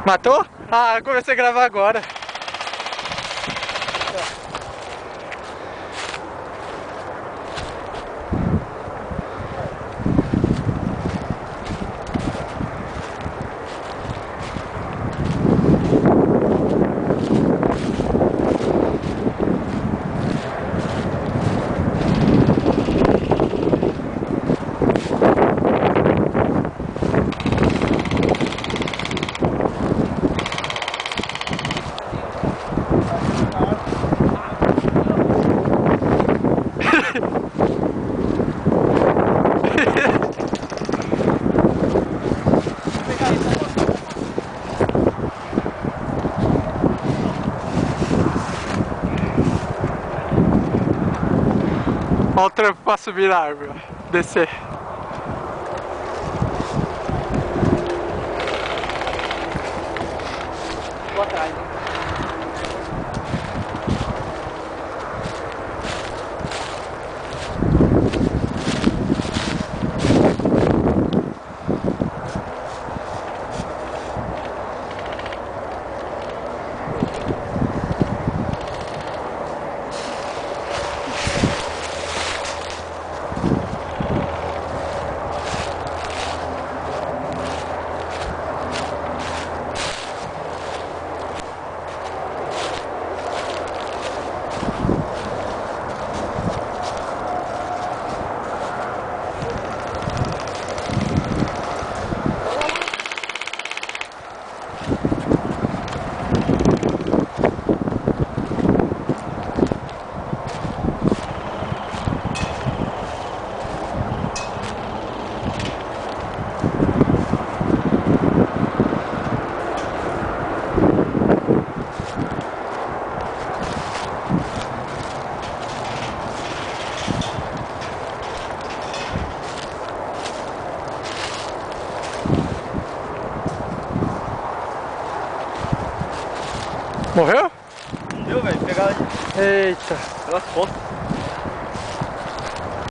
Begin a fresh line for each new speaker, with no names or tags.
Matou? Ah, eu comecei a gravar agora. Olha o trampo pra subir na árvore, ó. Descer.
Vou atrás, hein?
Morreu?
Viu, velho? Pegar
Eita.
pelas costas.